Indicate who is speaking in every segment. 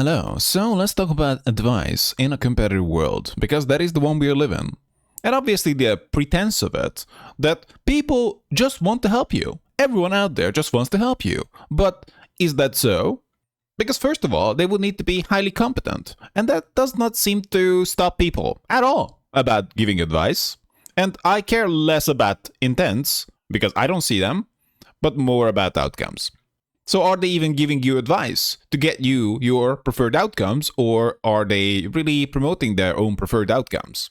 Speaker 1: Hello, so let's talk about advice in a competitive world, because that is the one we are living. And obviously the pretense of it, that people just want to help you. Everyone out there just wants to help you. But is that so? Because first of all, they would need to be highly competent, and that does not seem to stop people at all about giving advice. And I care less about intents, because I don't see them, but more about outcomes. So are they even giving you advice to get you your preferred outcomes, or are they really promoting their own preferred outcomes?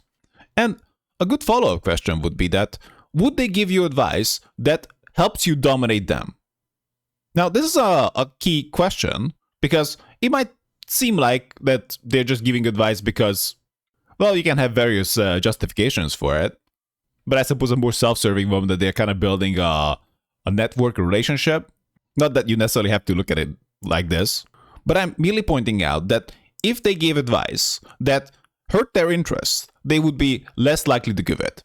Speaker 1: And a good follow-up question would be that, would they give you advice that helps you dominate them? Now, this is a key question, because it might seem like that they're just giving advice because, well, you can have various justifications for it. But I suppose a more self-serving one, that they're kind of building a network relationship. Not that you necessarily have to look at it like this, but I'm merely pointing out that if they gave advice that hurt their interests, they would be less likely to give it.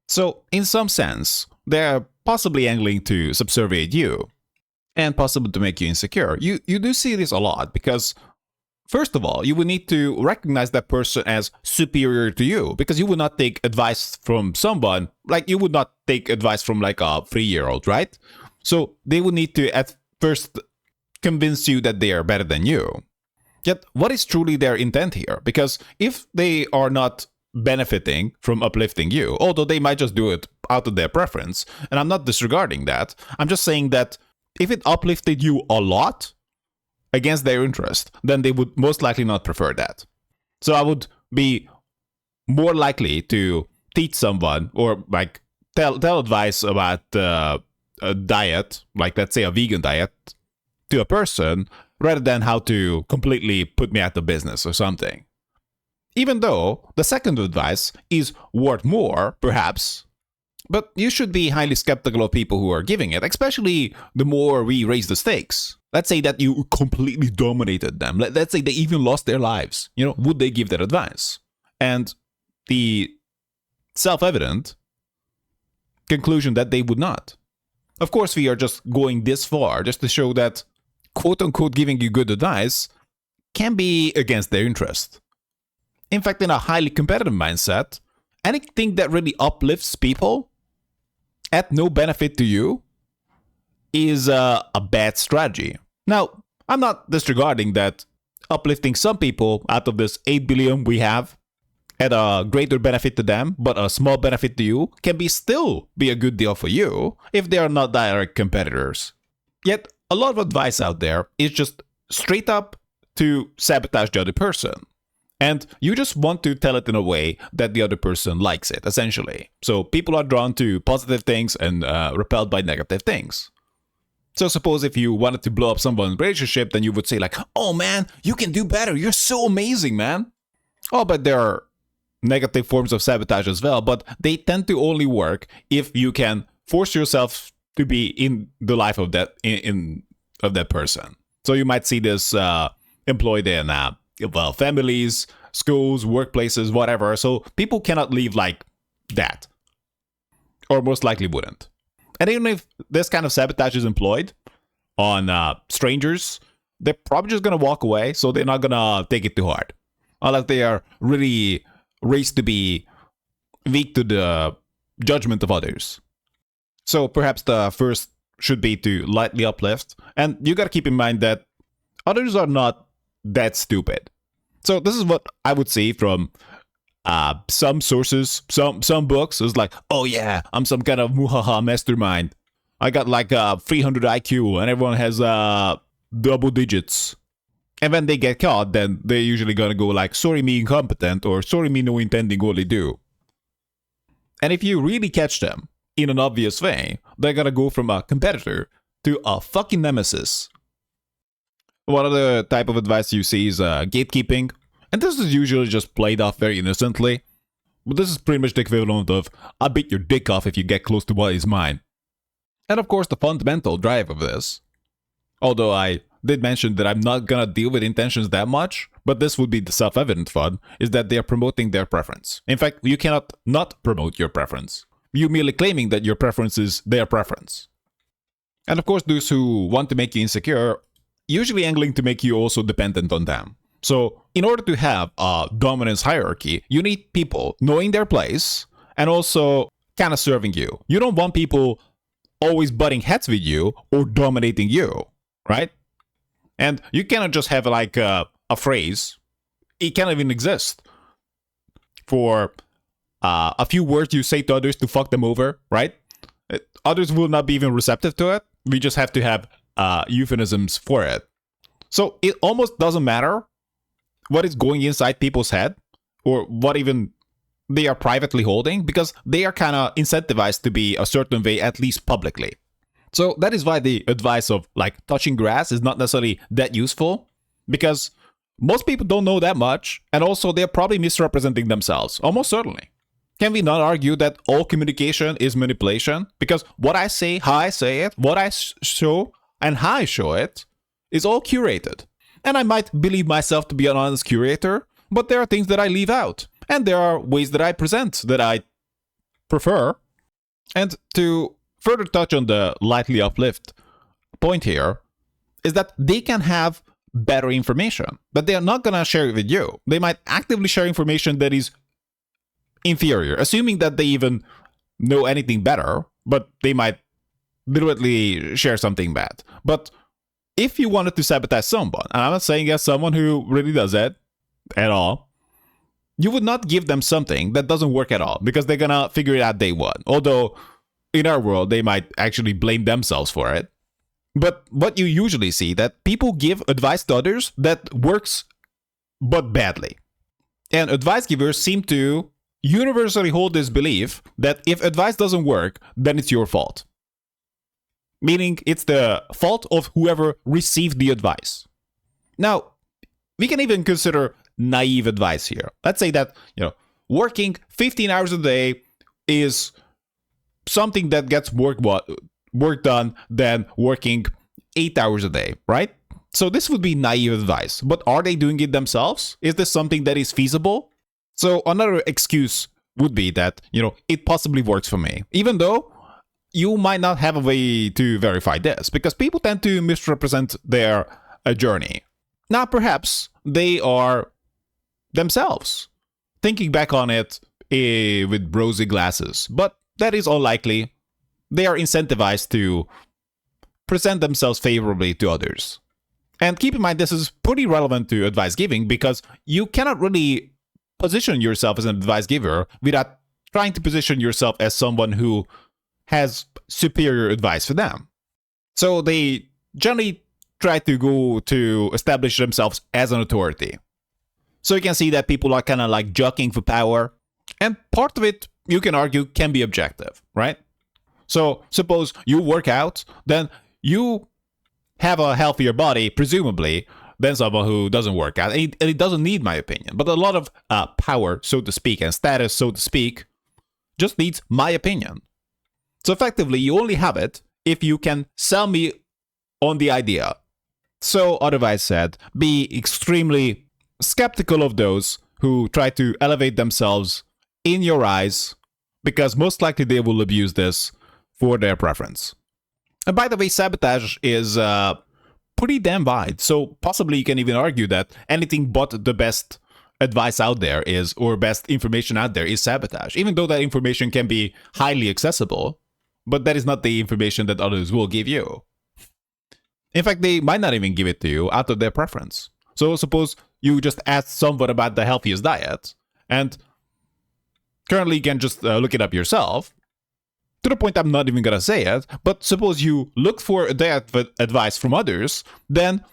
Speaker 1: So, in some sense, they're possibly angling to subserviate you, and possibly to make you insecure. You do see this a lot, because first of all, you would need to recognize that person as superior to you, because you would not take advice from someone, like you would not take advice from like a 3-year-old, right? So they would need to at first convince you that they are better than you. Yet, what is truly their intent here? Because if they are not benefiting from uplifting you, although they might just do it out of their preference, and I'm not disregarding that, I'm just saying that if it uplifted you a lot against their interest, then they would most likely not prefer that. So I would be more likely to teach someone, or like tell advice about a diet, like let's say a vegan diet, to a person, rather than how to completely put me out of business or something. Even though the second advice is worth more, perhaps, but you should be highly skeptical of people who are giving it, especially the more we raise the stakes. Let's say that you completely dominated them. Let's say they even lost their lives. Would they give that advice? And the self-evident conclusion that they would not. Of course, we are just going this far just to show that, quote-unquote, giving you good advice can be against their interest. In fact, in a highly competitive mindset, anything that really uplifts people at no benefit to you is a bad strategy. Now, I'm not disregarding that uplifting some people out of this 8 billion we have at a greater benefit to them, but a small benefit to you, can still be a good deal for you if they are not direct competitors. Yet, a lot of advice out there is just straight up to sabotage the other person. And you just want to tell it in a way that the other person likes it, essentially. So people are drawn to positive things and repelled by negative things. So suppose if you wanted to blow up someone's relationship, then you would say like, oh man, you can do better. You're so amazing, man. Oh, but there are negative forms of sabotage as well, but they tend to only work if you can force yourself to be in the life of that of that person. So you might see this employed in families, schools, workplaces, whatever. So people cannot leave like that, or most likely wouldn't. And even if this kind of sabotage is employed on strangers, they're probably just gonna walk away. So they're not gonna take it too hard, unless they are really raised to be weak to the judgment of others. So perhaps the first should be to lightly uplift, and you gotta keep in mind that others are not that stupid. So this is what I would see from some sources, some books. It's like, oh yeah, I'm some kind of muhaha mastermind. I got like 300 IQ, and everyone has double digits. And when they get caught, then they're usually gonna go like, sorry me incompetent, or sorry me no intending only do. And if you really catch them in an obvious way, they're gonna go from a competitor to a fucking nemesis. One other type of advice you see is gatekeeping. And this is usually just played off very innocently. But this is pretty much the equivalent of, I'll beat your dick off if you get close to what is mine. And of course the fundamental drive of this, although I did mention that I'm not gonna deal with intentions that much, but this would be the self-evident fun, is that they are promoting their preference. In fact, you cannot not promote your preference. You're merely claiming that your preference is their preference. And of course, those who want to make you insecure usually angling to make you also dependent on them. So in order to have a dominance hierarchy, you need people knowing their place and also kind of serving you. You don't want people always butting heads with you or dominating you, right? And you cannot just have like a phrase. It cannot even exist for a few words you say to others to fuck them over, right? Others will not be even receptive to it. We just have to have euphemisms for it. So it almost doesn't matter what is going inside people's head or what even they are privately holding, because they are kind of incentivized to be a certain way, at least publicly. So that is why the advice of like touching grass is not necessarily that useful, because most people don't know that much, and also they're probably misrepresenting themselves, almost certainly. Can we not argue that all communication is manipulation? Because what I say, how I say it, what I show, and how I show it is all curated. And I might believe myself to be an honest curator, but there are things that I leave out. And there are ways that I present that I prefer. And to further touch on the lightly uplift point here, is that they can have better information, but they are not going to share it with you. They might actively share information that is inferior, assuming that they even know anything better, but they might literally share something bad. But if you wanted to sabotage someone, and I'm not saying as someone who really does it at all, you would not give them something that doesn't work at all, because they're gonna figure it out day one. Although, in our world, they might actually blame themselves for it. But what you usually see, that people give advice to others that works, but badly. And advice givers seem to universally hold this belief that if advice doesn't work, then it's your fault. Meaning it's the fault of whoever received the advice. Now, we can even consider naive advice here. Let's say that, working 15 hours a day is something that gets work done than working 8 hours a day, right? So this would be naive advice. But are they doing it themselves? Is this something that is feasible? So another excuse would be that, it possibly works for me. Even though you might not have a way to verify this, because people tend to misrepresent their journey. Now, perhaps they are themselves thinking back on it with rosy glasses, but that is unlikely. They are incentivized to present themselves favorably to others. And keep in mind, this is pretty relevant to advice giving, because you cannot really position yourself as an advice giver without trying to position yourself as someone who has superior advice for them. So they generally try to go to establish themselves as an authority. So you can see that people are kind of like jockeying for power. And part of it, you can argue, can be objective, right? So suppose you work out, then you have a healthier body, presumably, than someone who doesn't work out. And it doesn't need my opinion. But a lot of power, so to speak, and status, so to speak, just needs my opinion. So effectively, you only have it if you can sell me on the idea. So otherwise said, be extremely skeptical of those who try to elevate themselves in your eyes, because most likely they will abuse this for their preference. And by the way, sabotage is pretty damn wide. So possibly you can even argue that anything but the best advice out there is, or best information out there is sabotage, even though that information can be highly accessible. But that is not the information that others will give you. In fact, they might not even give it to you out of their preference. So suppose you just ask someone about the healthiest diet, and currently you can just look it up yourself. To the point I'm not even going to say it, but suppose you look for diet advice from others, then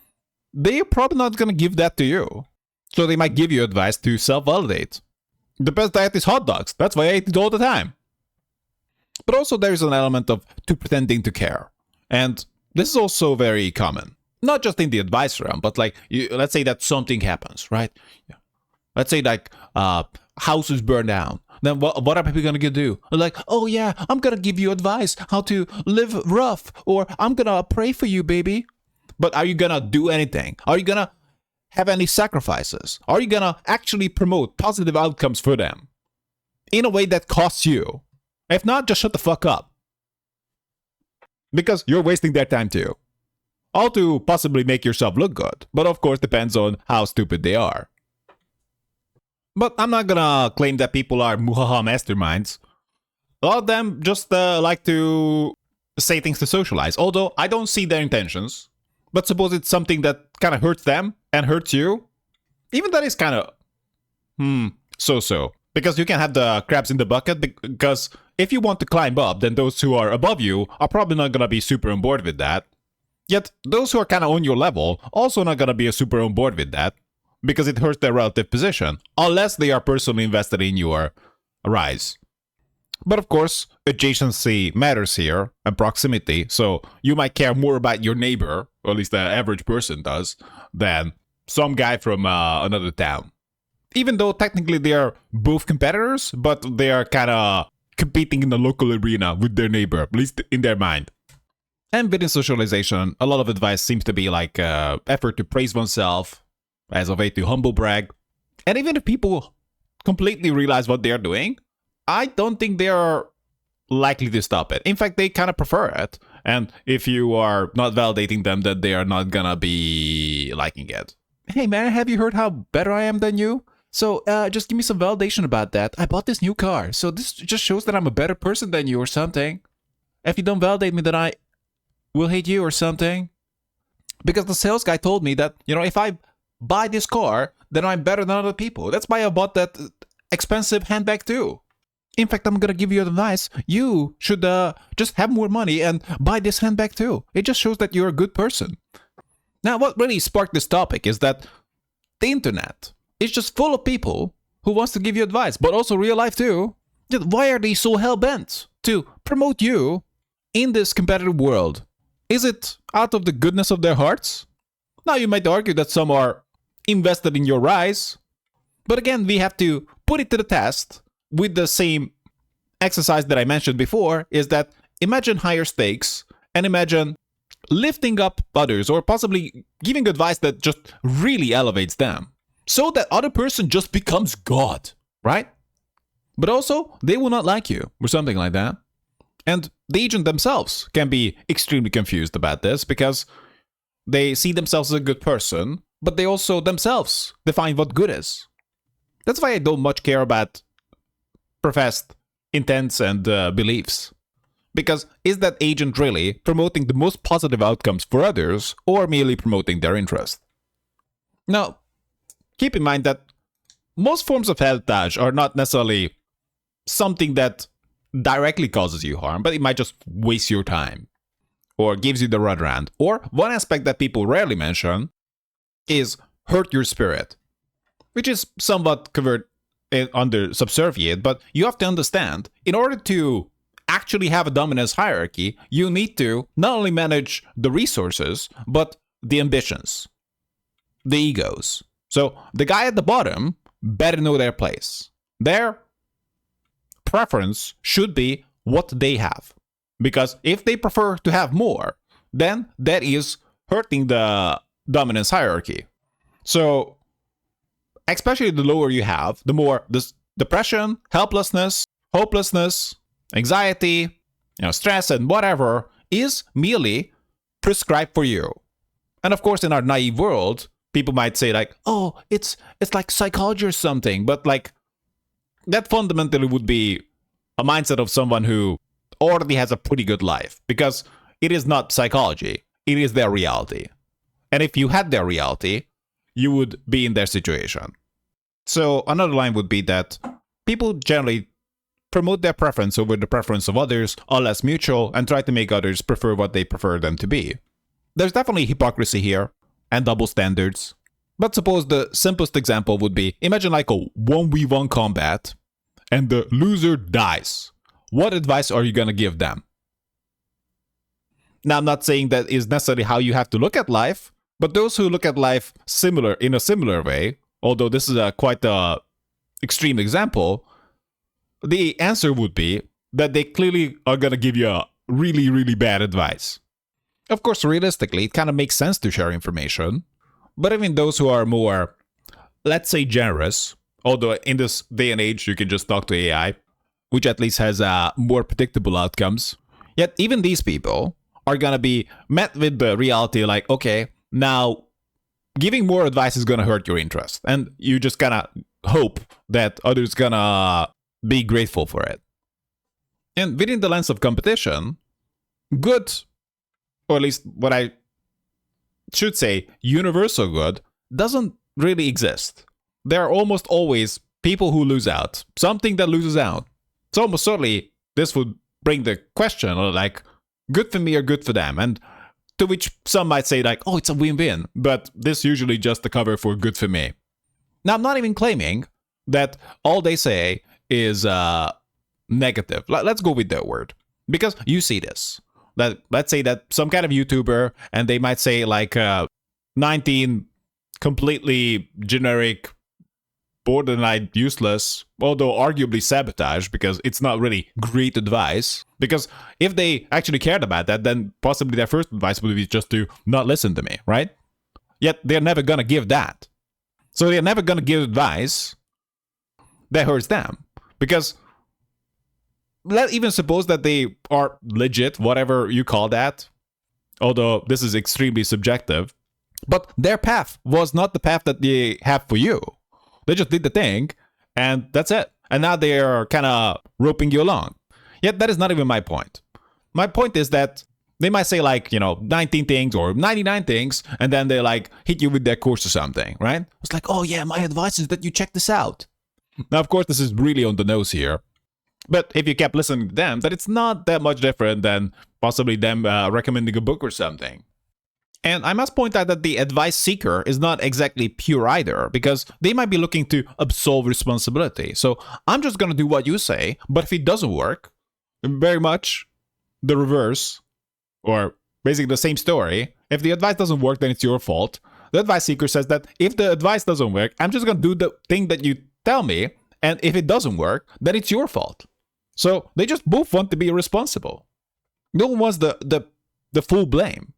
Speaker 1: they're probably not going to give that to you. So they might give you advice to self-validate. The best diet is hot dogs. That's why I eat it all the time. But also there is an element of pretending to care. And this is also very common. Not just in the advice realm, but like, let's say that something happens, right? Let's say like house is burned down. Then what are people going to do? Like, oh yeah, I'm going to give you advice how to live rough, or I'm going to pray for you, baby. But are you going to do anything? Are you going to have any sacrifices? Are you going to actually promote positive outcomes for them in a way that costs you? If not, just shut the fuck up. Because you're wasting their time too. all to possibly make yourself look good. But of course, depends on how stupid they are. But I'm not gonna claim that people are muhaha masterminds. A lot of them just like to say things to socialize, although I don't see their intentions. But suppose it's something that kind of hurts them and hurts you, even that is kind of so-so. Because you can have the crabs in the bucket, because if you want to climb up, then those who are above you are probably not gonna be super on board with that. Yet those who are kind of on your level also not gonna be super on board with that, because it hurts their relative position, unless they are personally invested in your rise. But of course, adjacency matters here, and proximity, so you might care more about your neighbor, or at least the average person does, than some guy from another town. Even though technically they are both competitors, but they are kind of competing in the local arena with their neighbor, at least in their mind. And within socialization, a lot of advice seems to be like effort to praise oneself, as a way to humble brag. And even if people completely realize what they are doing, I don't think they are likely to stop it. In fact, they kind of prefer it. And if you are not validating them, then they are not gonna be liking it. Hey man, have you heard how better I am than you? So just give me some validation about that. I bought this new car, so this just shows that I'm a better person than you or something. If you don't validate me, then I will hate you or something. Because the sales guy told me that, if I buy this car, then I'm better than other people. That's why I bought that expensive handbag too. In fact, I'm gonna give you advice. You should just have more money and buy this handbag too. It just shows that you're a good person. Now, what really sparked this topic is that the internet is just full of people who wants to give you advice, but also real life too. Yet why are they so hell-bent to promote you in this competitive world? Is it out of the goodness of their hearts? Now, you might argue that some are invested in your rise, but again, we have to put it to the test with the same exercise that I mentioned before, is that imagine higher stakes and imagine lifting up others or possibly giving advice that just really elevates them so that other person just becomes God, right? But also, they will not like you or something like that. And the agent themselves can be extremely confused about this because they see themselves as a good person, but they also themselves define what good is. That's why I don't much care about professed intents and beliefs. Because is that agent really promoting the most positive outcomes for others or merely promoting their interest? Now, keep in mind that most forms of sabotage are not necessarily something that directly causes you harm, but it might just waste your time or gives you the runaround. Or one aspect that people rarely mention is hurt your spirit, which is somewhat covered under subservient, but you have to understand, in order to actually have a dominance hierarchy, you need to not only manage the resources, but the ambitions, the egos. So the guy at the bottom better know their place. Their preference should be what they have. Because if they prefer to have more, then that is hurting the dominance hierarchy. So, especially the lower you have, the more this depression, helplessness, hopelessness, anxiety, stress and whatever is merely prescribed for you. And of course, in our naive world, people might say like, oh, it's like psychology or something. But like, that fundamentally would be a mindset of someone who already has a pretty good life. Because it is not psychology. It is their reality. And if you had their reality, you would be in their situation. So another line would be that people generally promote their preference over the preference of others unless mutual and try to make others prefer what they prefer them to be. There's definitely hypocrisy here and double standards. But suppose the simplest example would be, imagine like a 1v1 combat and the loser dies. What advice are you going to give them? Now, I'm not saying that is necessarily how you have to look at life, but those who look at life in a similar way, although this is quite a extreme example, the answer would be that they clearly are going to give you a really, really bad advice. Of course, realistically, it kind of makes sense to share information, but even those who are more, let's say, generous, although in this day and age, you can just talk to AI, which at least has more predictable outcomes, yet even these people are gonna be met with the reality like, okay, now giving more advice is gonna hurt your interest, and you just gonna hope that others gonna be grateful for it. And within the lens of competition, good, or at least what I should say, universal good, doesn't really exist. There are almost always people who lose out, something that loses out. So almost certainly this would bring the question like, good for me or good for them, and to which some might say like, oh, it's a win-win, but this usually just the cover for good for me. Now, I'm not even claiming that all they say is negative. Let's go with that word, because you see this. Let's say that some kind of YouTuber, and they might say like 19 completely generic, borderline useless, although arguably sabotage, because it's not really great advice. Because if they actually cared about that, then possibly their first advice would be just to not listen to me, right? Yet they're never gonna give that. So they're never gonna give advice that hurts them. Because let's even suppose that they are legit, whatever you call that, although this is extremely subjective, but their path was not the path that they have for you. They just did the thing, and that's it. And now they are kind of roping you along. Yet that is not even my point. My point is that they might say like, 19 things or 99 things, and then they like hit you with their course or something, right? It's like, oh yeah, my advice is that you check this out. Now, of course, this is really on the nose here. But if you kept listening to them, that it's not that much different than possibly them recommending a book or something. And I must point out that the advice seeker is not exactly pure either, because they might be looking to absolve responsibility. So I'm just going to do what you say, but if it doesn't work, very much the reverse, or basically the same story. If the advice doesn't work, then it's your fault. The advice seeker says that if the advice doesn't work, I'm just going to do the thing that you tell me, and if it doesn't work, then it's your fault. So they just both want to be responsible. No one wants the full blame.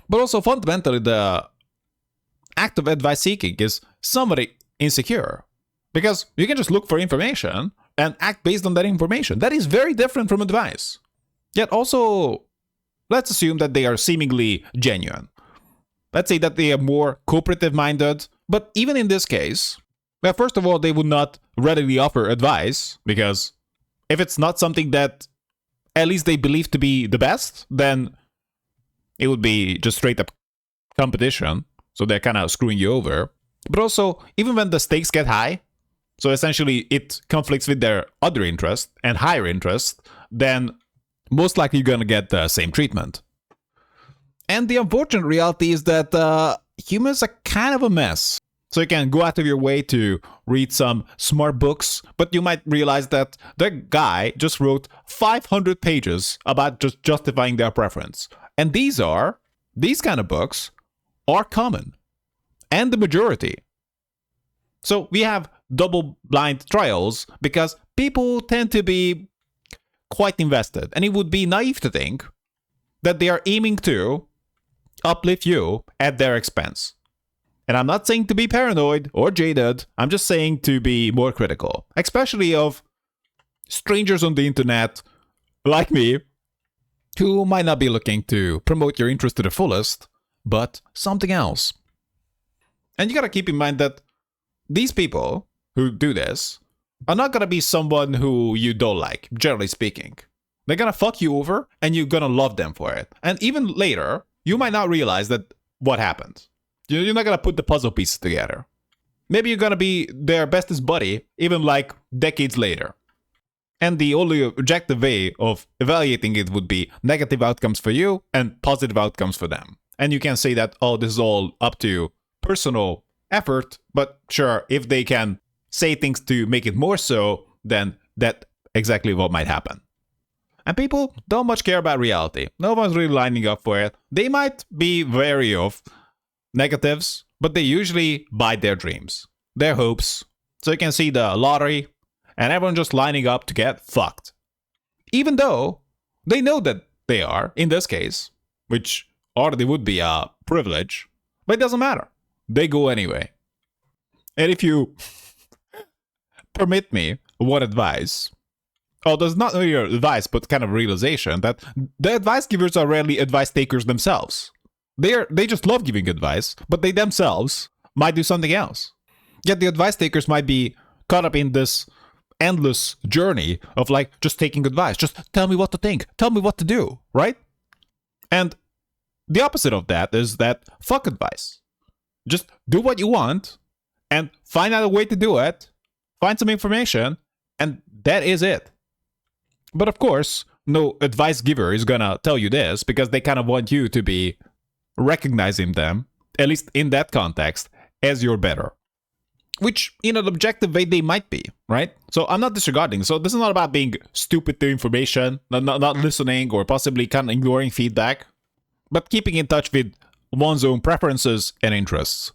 Speaker 1: But also fundamentally, the act of advice seeking is somewhat insecure. Because you can just look for information and act based on that information. That is very different from advice. Yet also, let's assume that they are seemingly genuine. Let's say that they are more cooperative-minded. But even in this case, well, first of all, they would not readily offer advice, because if it's not something that at least they believe to be the best, then it would be just straight up competition. So they're kind of screwing you over. But also, even when the stakes get high, so essentially it conflicts with their other interest and higher interest, then most likely you're going to get the same treatment. And the unfortunate reality is that humans are kind of a mess. So you can go out of your way to read some smart books, but you might realize that the guy just wrote 500 pages about just justifying their preference. And these kind of books are common, and the majority. So we have double-blind trials because people tend to be quite invested, and it would be naive to think that they are aiming to uplift you at their expense. And I'm not saying to be paranoid or jaded, I'm just saying to be more critical, especially of strangers on the internet like me, who might not be looking to promote your interest to the fullest, but something else. And you gotta keep in mind that these people who do this are not gonna be someone who you don't like, generally speaking. They're gonna fuck you over, and you're gonna love them for it. And even later, you might not realize that what happened. You're not gonna put the puzzle pieces together. Maybe you're gonna be their bestest buddy, even like decades later. And the only objective way of evaluating it would be negative outcomes for you and positive outcomes for them. And you can say that, oh, this is all up to personal effort, but sure, if they can say things to make it more so, then that's exactly what might happen. And people don't much care about reality. No one's really lining up for it. They might be wary of negatives, but they usually buy their dreams, their hopes. So you can see the lottery, and everyone just lining up to get fucked. Even though they know that they are, in this case, which already would be a privilege, but it doesn't matter. They go anyway. And if you permit me one advice, Oh, there's not really advice, but kind of realization that the advice givers are rarely advice takers themselves. They just love giving advice, but they themselves might do something else. Yet the advice takers might be caught up in this endless journey of like just taking advice. Just tell me what to think. Tell me what to do, right? And the opposite of that is that fuck advice. Just do what you want and find out a way to do it. Find some information, and that is it. But of course, no advice giver is gonna tell you this because they kind of want you to be recognizing them, at least in that context, as your better. Which, in an objective way, they might be, right? So I'm not disregarding. So this is not about being stupid to information, not listening, or possibly kind of ignoring feedback, but keeping in touch with one's own preferences and interests.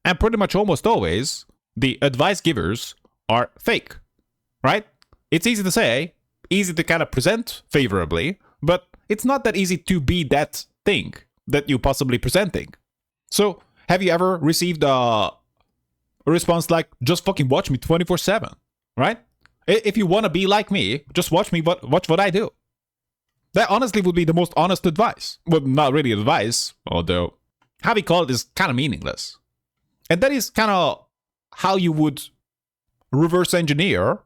Speaker 1: And pretty much almost always, the advice givers are fake, right? It's easy to say, easy to kind of present favorably, but it's not that easy to be that thing that you're possibly presenting. So, have you ever received a response like, just fucking watch me 24/7, right? If you want to be like me, just watch what I do. That honestly would be the most honest advice. Well, not really advice, although how we call it is kind of meaningless. And that is kind of how you would reverse engineer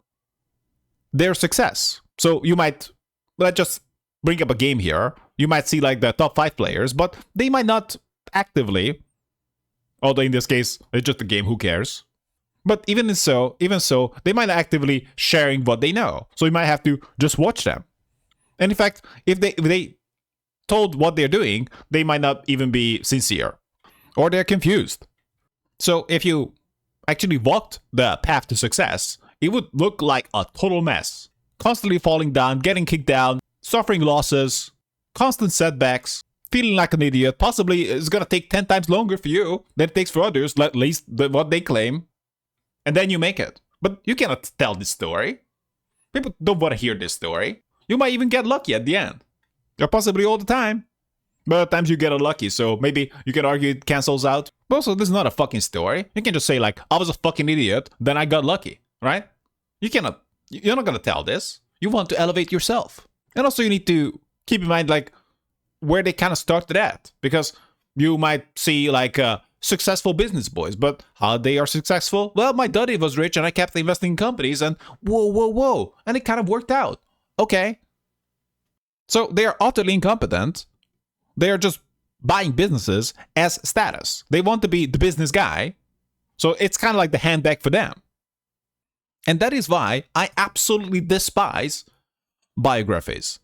Speaker 1: their success. So you might, let's just bring up a game here. You might see like the top 5 players, but they might not actively, although in this case, it's just a game, who cares? But even so, they might not actively sharing what they know. So you might have to just watch them. And in fact, if they told what they're doing, they might not even be sincere. Or they're confused. So if you actually walked the path to success, it would look like a total mess. Constantly falling down, getting kicked down, suffering losses, constant setbacks, feeling like an idiot. Possibly it's gonna take 10 times longer for you than it takes for others, at least what they claim. And then you make it. But you cannot tell this story. People don't want to hear this story. You might even get lucky at the end. Or possibly all the time. But at times you get unlucky, so maybe you can argue it cancels out. But also, this is not a fucking story. You can just say like, I was a fucking idiot, then I got lucky, right? You're not gonna tell this. You want to elevate yourself. And also you need to keep in mind like where they kind of started at. Because you might see like successful business boys, but how they are successful? Well, my daddy was rich and I kept investing in companies and whoa. And it kind of worked out. Okay. So they are utterly incompetent. They are just buying businesses as status. They want to be the business guy. So it's kind of like the handbag for them. And that is why I absolutely despise biographies.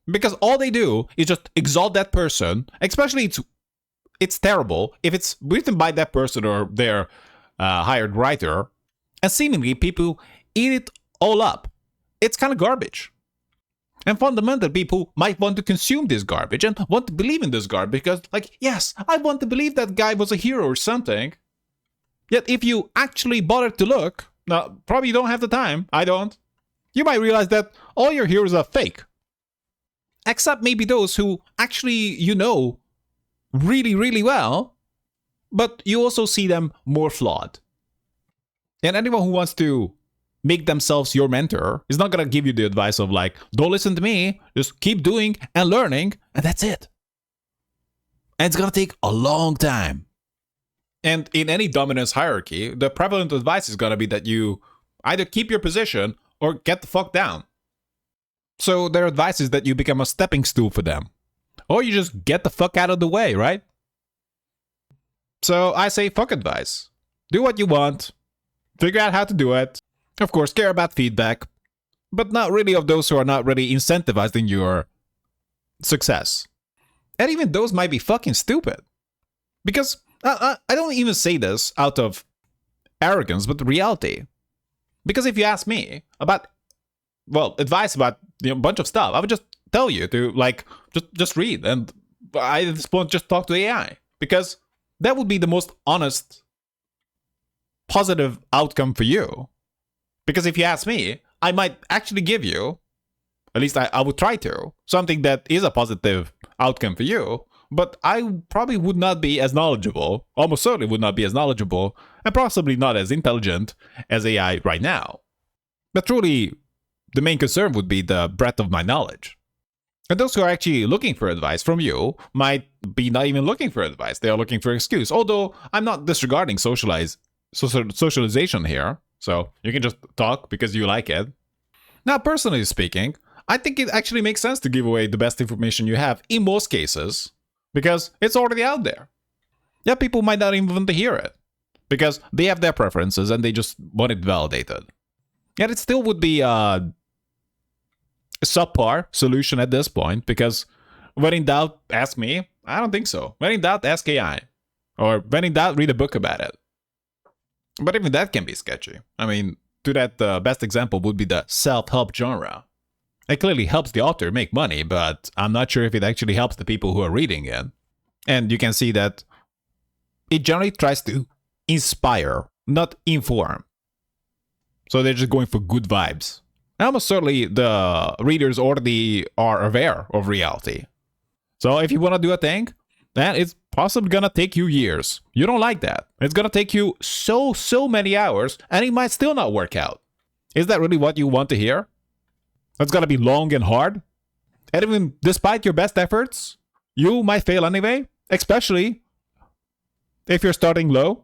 Speaker 1: Because all they do is just exalt that person. Especially it's terrible if it's written by that person or their hired writer. And seemingly people eat it all up. It's kind of garbage. And fundamentally, people might want to consume this garbage and want to believe in this garbage because, like, yes, I want to believe that guy was a hero or something. Yet if you actually bother to look, now, probably you don't have the time, I don't, you might realize that all your heroes are fake. Except maybe those who actually you know really, really well, but you also see them more flawed. And anyone who wants to make themselves your mentor is not gonna give you the advice of like, don't listen to me, just keep doing and learning, and that's it. And it's gonna take a long time. And in any dominance hierarchy, the prevalent advice is gonna be that you either keep your position or get the fuck down. So their advice is that you become a stepping stool for them. Or you just get the fuck out of the way, right? So I say fuck advice. Do what you want. Figure out how to do it. Of course, care about feedback, but not really of those who are not really incentivized in your success. And even those might be fucking stupid. Because I don't even say this out of arrogance, but reality. Because if you ask me about, well, advice about a bunch of stuff, I would just tell you to, like, just read. And I at this point just talk to AI. Because that would be the most honest, positive outcome for you. Because if you ask me, I might actually give you, at least I would try to, something that is a positive outcome for you, but I probably would not be as knowledgeable, almost certainly would not be as knowledgeable, and possibly not as intelligent as AI right now. But truly, the main concern would be the breadth of my knowledge. And those who are actually looking for advice from you might be not even looking for advice. They are looking for excuse. Although I'm not disregarding socialization here. So you can just talk because you like it. Now, personally speaking, I think it actually makes sense to give away the best information you have in most cases because it's already out there. Yeah, people might not even want to hear it because they have their preferences and they just want it validated. Yet it still would be a subpar solution at this point because when in doubt, ask me. I don't think so. When in doubt, ask AI. Or when in doubt, read a book about it. But even that can be sketchy. I mean, to that, the best example would be the self-help genre. It clearly helps the author make money, but I'm not sure if it actually helps the people who are reading it. And you can see that it generally tries to inspire, not inform. So they're just going for good vibes. And almost certainly the readers already are aware of reality. So if you want to do a thing, then it's possibly gonna take you years. You don't like that. It's gonna take you so many hours, and it might still not work out. Is that really what you want to hear? That's gonna be long and hard? And even despite your best efforts, you might fail anyway, especially if you're starting low.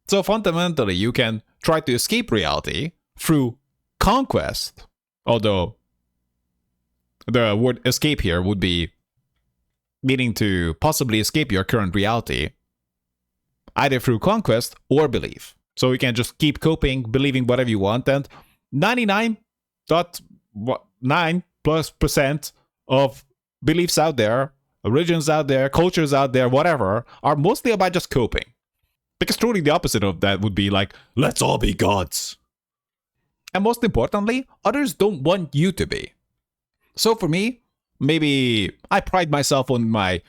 Speaker 1: So fundamentally, you can try to escape reality through conquest. Although the word escape here would be meaning to possibly escape your current reality, either through conquest or belief. So you can just keep coping, believing whatever you want, and 99.9+% of beliefs out there, religions out there, cultures out there, whatever, are mostly about just coping. Because truly the opposite of that would be like, let's all be gods. And most importantly, others don't want you to be. So for me, maybe I pride myself on my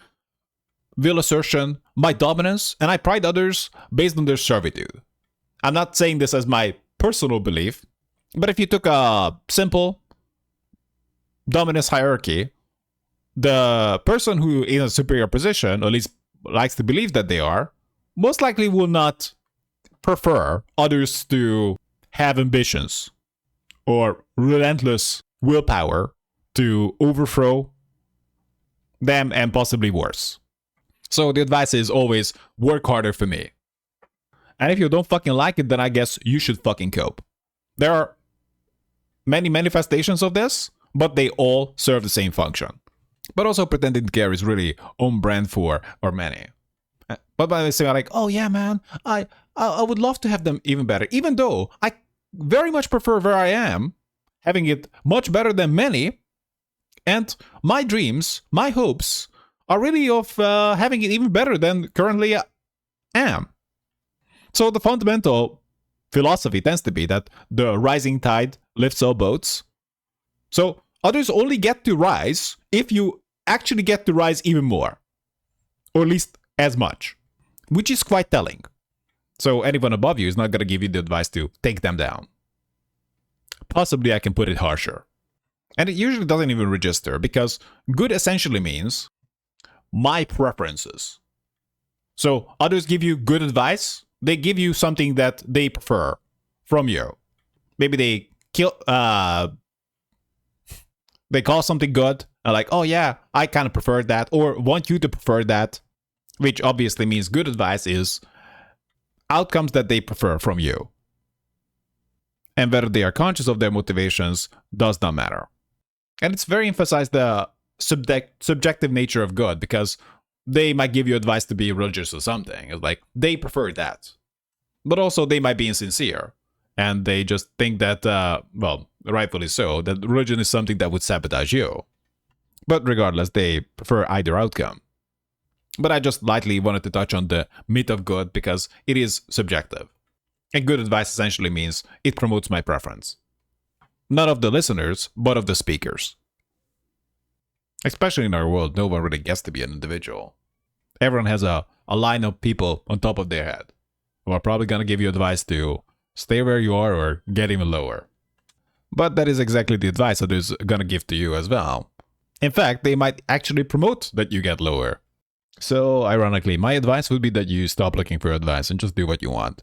Speaker 1: will assertion, my dominance, and I pride others based on their servitude. I'm not saying this as my personal belief, but if you took a simple dominance hierarchy, the person who is in a superior position, or at least likes to believe that they are, most likely will not prefer others to have ambitions or relentless willpower to overthrow them and possibly worse. So the advice is always work harder for me. And if you don't fucking like it, then I guess you should fucking cope. There are many manifestations of this, but they all serve the same function. But also pretending to care is really on brand for or many. But by saying like, oh yeah, man, I would love to have them even better. Even though I very much prefer where I am, having it much better than many. And my dreams, my hopes, are really of having it even better than currently I am. So the fundamental philosophy tends to be that the rising tide lifts all boats. So others only get to rise if you actually get to rise even more. Or at least as much. Which is quite telling. So anyone above you is not going to give you the advice to take them down. Possibly I can put it harsher. And it usually doesn't even register because good essentially means my preferences. So others give you good advice. They give you something that they prefer from you. Maybe they call something good. And like, oh yeah, I kind of prefer that. Or want you to prefer that. Which obviously means good advice is outcomes that they prefer from you. And whether they are conscious of their motivations does not matter. And it's very emphasized the subjective nature of good because they might give you advice to be religious or something. It's like, they prefer that. But also they might be insincere. And they just think that, well, rightfully so, that religion is something that would sabotage you. But regardless, they prefer either outcome. But I just lightly wanted to touch on the myth of good because it is subjective. And good advice essentially means it promotes my preference. Not of the listeners, but of the speakers. Especially in our world, no one really gets to be an individual. Everyone has a line of people on top of their head who are probably going to give you advice to stay where you are or get even lower. But that is exactly the advice that is going to give to you as well. In fact, they might actually promote that you get lower. So, ironically, my advice would be that you stop looking for advice and just do what you want.